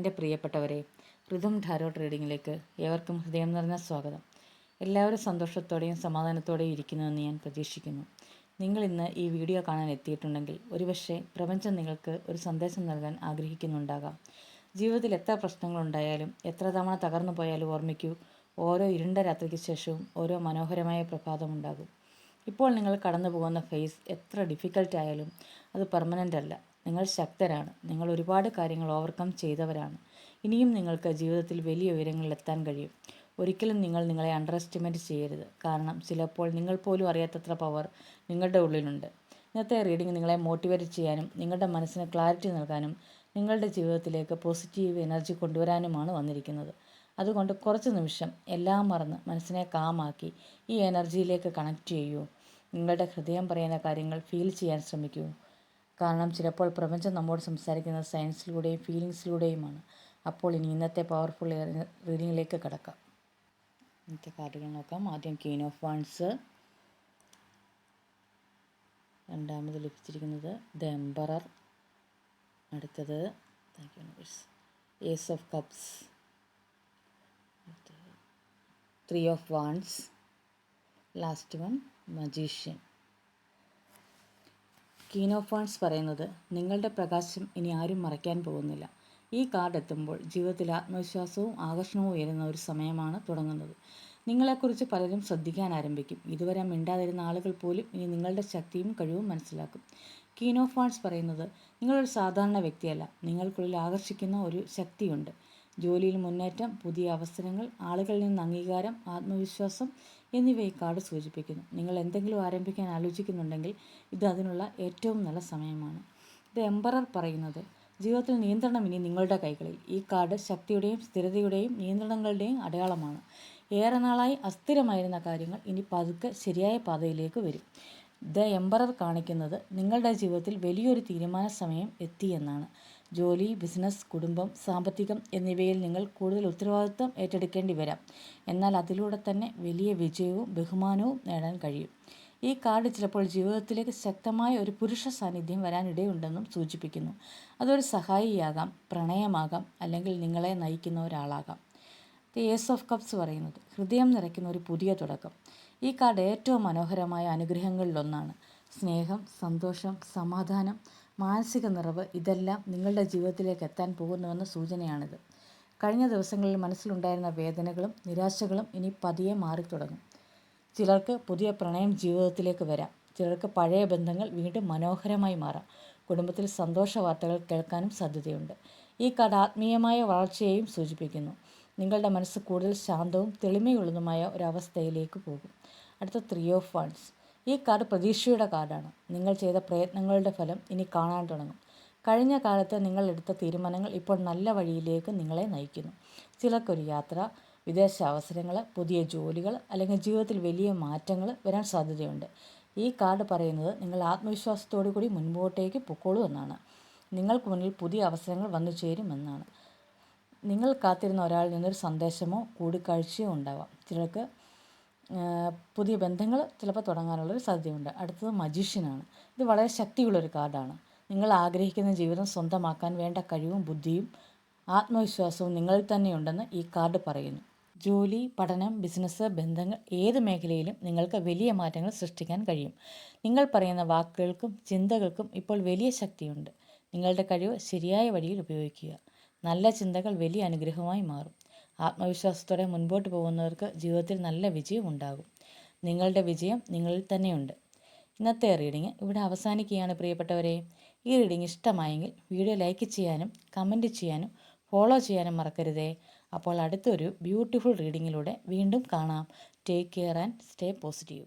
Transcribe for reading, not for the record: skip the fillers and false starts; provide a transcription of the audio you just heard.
എൻ്റെ പ്രിയപ്പെട്ടവരെ, rhythm tarot റീഡിങ്ങിലേക്ക് ഏവർക്കും ഹൃദയം നിറഞ്ഞ സ്വാഗതം. എല്ലാവരും സന്തോഷത്തോടെയും സമാധാനത്തോടെയും ഇരിക്കുന്നുവെന്ന് ഞാൻ പ്രതീക്ഷിക്കുന്നു. നിങ്ങൾ ഇന്ന് ഈ വീഡിയോ കാണാൻ എത്തിയിട്ടുണ്ടെങ്കിൽ ഒരുപക്ഷെ പ്രപഞ്ചം നിങ്ങൾക്ക് ഒരു സന്ദേശം നൽകാൻ ആഗ്രഹിക്കുന്നുണ്ടാകാം. ജീവിതത്തിൽ എത്ര പ്രശ്നങ്ങളുണ്ടായാലും എത്ര തവണ തകർന്നു പോയാലും ഓർമ്മിക്കൂ, ഓരോ ഇരുണ്ട രാത്രിക്ക് ശേഷവും ഓരോ മനോഹരമായ പ്രഭാതമുണ്ടാകും. ഇപ്പോൾ നിങ്ങൾ കടന്നു പോകുന്ന ഫേസ് എത്ര ഡിഫിക്കൽട്ട് ആയാലും അത് പെർമനൻ്റ് അല്ല. നിങ്ങൾ ശക്തരാണ്. നിങ്ങൾ ഒരുപാട് കാര്യങ്ങൾ ഓവർകം ചെയ്തവരാണ്. ഇനിയും നിങ്ങൾക്ക് ജീവിതത്തിൽ വലിയ ഉയരങ്ങളിലെത്താൻ കഴിയും. ഒരിക്കലും നിങ്ങൾ നിങ്ങളെ അണ്ടർ എസ്റ്റിമേറ്റ് ചെയ്യരുത്. കാരണം ചിലപ്പോൾ നിങ്ങൾ പോലും അറിയാത്തത്ര പവർ നിങ്ങളുടെ ഉള്ളിലുണ്ട്. ഇന്നത്തെ റീഡിംഗ് നിങ്ങളെ മോട്ടിവേറ്റ് ചെയ്യാനും നിങ്ങളുടെ മനസ്സിന് ക്ലാരിറ്റി നൽകാനും നിങ്ങളുടെ ജീവിതത്തിലേക്ക് പോസിറ്റീവ് എനർജി കൊണ്ടുവരാനുമാണ് വന്നിരിക്കുന്നത്. അതുകൊണ്ട് കുറച്ച് നിമിഷം എല്ലാം മറന്ന് മനസ്സിനെ കാമാക്കി ഈ എനർജിയിലേക്ക് കണക്ട് ചെയ്യൂ. നിങ്ങളുടെ ഹൃദയം പറയുന്ന കാര്യങ്ങൾ ഫീൽ ചെയ്യാൻ ശ്രമിക്കൂ. കാരണം ചിലപ്പോൾ പ്രപഞ്ചം നമ്മോട് സംസാരിക്കുന്നത് സയൻസിലൂടെയും ഫീലിങ്സിലൂടെയുമാണ്. അപ്പോൾ ഇനി ഇന്നത്തെ പവർഫുൾ റീഡിങ്ങിലേക്ക് കടക്കാം. ഇന്നത്തെ കാർഡുകൾ നോക്കാം. ആദ്യം ക്വീൻ ഓഫ് വാൻഡ്സ്, രണ്ടാമത് ലഭിച്ചിരിക്കുന്നത് ദ എംപറർ, അടുത്തത് ace of cups, three of wands, last one magician. Queen of wands പറയുന്നത് നിങ്ങളുടെ പ്രകാശം ഇനി ആരും മറയ്ക്കാൻ പോകുന്നില്ല. ഈ കാർഡ് എത്തുമ്പോൾ ജീവിതത്തിൽ ആത്മവിശ്വാസവും ആകർഷണവും ഉയരുന്ന ഒരു സമയമാണ് തുടങ്ങുന്നത്. നിങ്ങളെക്കുറിച്ച് പലരും ശ്രദ്ധിക്കാൻ ആരംഭിക്കും. ഇതുവരെ മിണ്ടാതിരുന്ന ആളുകൾ പോലും ഇനി നിങ്ങളുടെ ശക്തിയും കഴിവും മനസ്സിലാക്കും. ക്വീൻ ഓഫ് വാൻഡ്സ് പറയുന്നത് നിങ്ങളൊരു സാധാരണ വ്യക്തിയല്ല. നിങ്ങൾക്കുള്ളിൽ ആകർഷിക്കുന്ന ഒരു ശക്തിയുണ്ട്. ജോലിയിൽ മുന്നേറ്റം, പുതിയ അവസരങ്ങൾ, ആളുകളിൽ നിന്ന് അംഗീകാരം, ആത്മവിശ്വാസം എന്നിവ ഈ കാർഡ് സൂചിപ്പിക്കുന്നു. നിങ്ങൾ എന്തെങ്കിലും ആരംഭിക്കാൻ ആലോചിക്കുന്നുണ്ടെങ്കിൽ ഇത് അതിനുള്ള ഏറ്റവും നല്ല സമയമാണ്. ഇത് എംപറർ പറയുന്നത് ജീവിതത്തിൽ നിയന്ത്രണം ഇനി നിങ്ങളുടെ കൈകളിൽ. ഈ കാർഡ് ശക്തിയുടെയും സ്ഥിരതയുടെയും നിയന്ത്രണങ്ങളുടെയും അടയാളമാണ്. ഏറെ നാളായി അസ്ഥിരമായിരുന്ന കാര്യങ്ങൾ ഇനി പതുക്കെ ശരിയായ പാതയിലേക്ക് വരും. ദ എംപറർ കാണിക്കുന്നത് നിങ്ങളുടെ ജീവിതത്തിൽ വലിയൊരു തീരുമാന സമയം എത്തിയെന്നാണ്. ജോലി, ബിസിനസ്, കുടുംബം, സാമ്പത്തികം എന്നിവയിൽ നിങ്ങൾ കൂടുതൽ ഉത്തരവാദിത്വം ഏറ്റെടുക്കേണ്ടി വരാം. എന്നാൽ അതിലൂടെ തന്നെ വലിയ വിജയവും ബഹുമാനവും നേടാൻ കഴിയും. ഈ കാർഡ് ചിലപ്പോൾ ജീവിതത്തിലേക്ക് ശക്തമായ ഒരു പുരുഷ സാന്നിധ്യം വരാനിടയുണ്ടെന്നും സൂചിപ്പിക്കുന്നു. അതൊരു സഹായിയാകാം, പ്രണയമാകാം, അല്ലെങ്കിൽ നിങ്ങളെ നയിക്കുന്ന ഒരാളാകാം. ദി ഏസ് ഓഫ് കപ്സ് പറയുന്നത് ഹൃദയം നിറയ്ക്കുന്ന ഒരു പുതിയ തുടക്കം. ഈ കാർഡ് ഏറ്റവും മനോഹരമായ അനുഗ്രഹങ്ങളിലൊന്നാണ്. സ്നേഹം, സന്തോഷം, സമാധാനം, മാനസിക നിറവ് ഇതെല്ലാം നിങ്ങളുടെ ജീവിതത്തിലേക്ക് എത്താൻ പോകുന്നുവെന്ന സൂചനയാണിത്. കഴിഞ്ഞ ദിവസങ്ങളിൽ മനസ്സിലുണ്ടായിരുന്ന വേദനകളും നിരാശകളും ഇനി പതിയെ മാറിത്തുടങ്ങും. ചിലർക്ക് പുതിയ പ്രണയം ജീവിതത്തിലേക്ക് വരാം. ചിലർക്ക് പഴയ ബന്ധങ്ങൾ വീണ്ടും മനോഹരമായി മാറാം. കുടുംബത്തിൽ സന്തോഷ വാർത്തകൾ കേൾക്കാനും സാധ്യതയുണ്ട്. ഈ കാർഡ് ആത്മീയമായ വളർച്ചയെയും സൂചിപ്പിക്കുന്നു. നിങ്ങളുടെ മനസ്സ് കൂടുതൽ ശാന്തവും തെളിമയുള്ളതുമായ ഒരവസ്ഥയിലേക്ക് പോകും. അടുത്ത ത്രീ ഓഫ് വാൻഡ്സ്. ഈ കാർഡ് പ്രതീക്ഷയുടെ കാർഡാണ്. നിങ്ങൾ ചെയ്ത പ്രയത്നങ്ങളുടെ ഫലം ഇനി കാണാൻ തുടങ്ങും. കഴിഞ്ഞ കാലത്ത് നിങ്ങൾ എടുത്ത തീരുമാനങ്ങൾ ഇപ്പോൾ നല്ല വഴിയിലേക്ക് നിങ്ങളെ നയിക്കുന്നു. ചിലർക്കൊരു യാത്ര, വിദേശ അവസരങ്ങൾ, പുതിയ ജോലികൾ, അല്ലെങ്കിൽ ജീവിതത്തിൽ വലിയ മാറ്റങ്ങൾ വരാൻ സാധ്യതയുണ്ട്. ഈ കാർഡ് പറയുന്നത് നിങ്ങൾ ആത്മവിശ്വാസത്തോടു കൂടി മുൻപോട്ടേക്ക് പൊക്കോളൂ എന്നാണ്. നിങ്ങൾക്ക് മുന്നിൽ പുതിയ അവസരങ്ങൾ വന്നു ചേരുമെന്നാണ്. നിങ്ങൾ കാത്തിരുന്ന ഒരാളിൽ നിന്നൊരു സന്ദേശമോ കൂടിക്കാഴ്ചയോ ഉണ്ടാവാം. ചിലർക്ക് പുതിയ ബന്ധങ്ങൾ ചിലപ്പോൾ തുടങ്ങാനുള്ളൊരു സാധ്യതയുണ്ട്. അടുത്തത് മജീഷ്യനാണ്. ഇത് വളരെ ശക്തിയുള്ളൊരു കാർഡാണ്. നിങ്ങൾ ആഗ്രഹിക്കുന്ന ജീവിതം സ്വന്തമാക്കാൻ വേണ്ട കഴിവും ബുദ്ധിയും ആത്മവിശ്വാസവും നിങ്ങളിൽ തന്നെയുണ്ടെന്ന് ഈ കാർഡ് പറയുന്നു. ജോലി, പഠനം, ബിസിനസ്, ബന്ധങ്ങൾ ഏത് മേഖലയിലും നിങ്ങൾക്ക് വലിയ മാറ്റങ്ങൾ സൃഷ്ടിക്കാൻ കഴിയും. നിങ്ങൾ പറയുന്ന വാക്കുകൾക്കും ചിന്തകൾക്കും ഇപ്പോൾ വലിയ ശക്തിയുണ്ട്. നിങ്ങളുടെ കഴിവ് ശരിയായ വഴിയിൽ ഉപയോഗിക്കുക. നല്ല ചിന്തകൾ വലിയ അനുഗ്രഹമായി മാറും. ആത്മവിശ്വാസത്തോടെ മുൻപോട്ട് പോകുന്നവർക്ക് ജീവിതത്തിൽ നല്ല വിജയം ഉണ്ടാകും. നിങ്ങളുടെ വിജയം നിങ്ങളിൽ തന്നെയുണ്ട്. ഇന്നത്തെ റീഡിങ് ഇവിടെ അവസാനിക്കുകയാണ് പ്രിയപ്പെട്ടവരെ. ഈ റീഡിങ് ഇഷ്ടമായെങ്കിൽ വീഡിയോ ലൈക്ക് ചെയ്യാനും കമൻറ്റ് ചെയ്യാനും ഫോളോ ചെയ്യാനും മറക്കരുതേ. അപ്പോൾ അടുത്തൊരു ബ്യൂട്ടിഫുൾ റീഡിങ്ങിലൂടെ വീണ്ടും കാണാം. Take care and stay positive.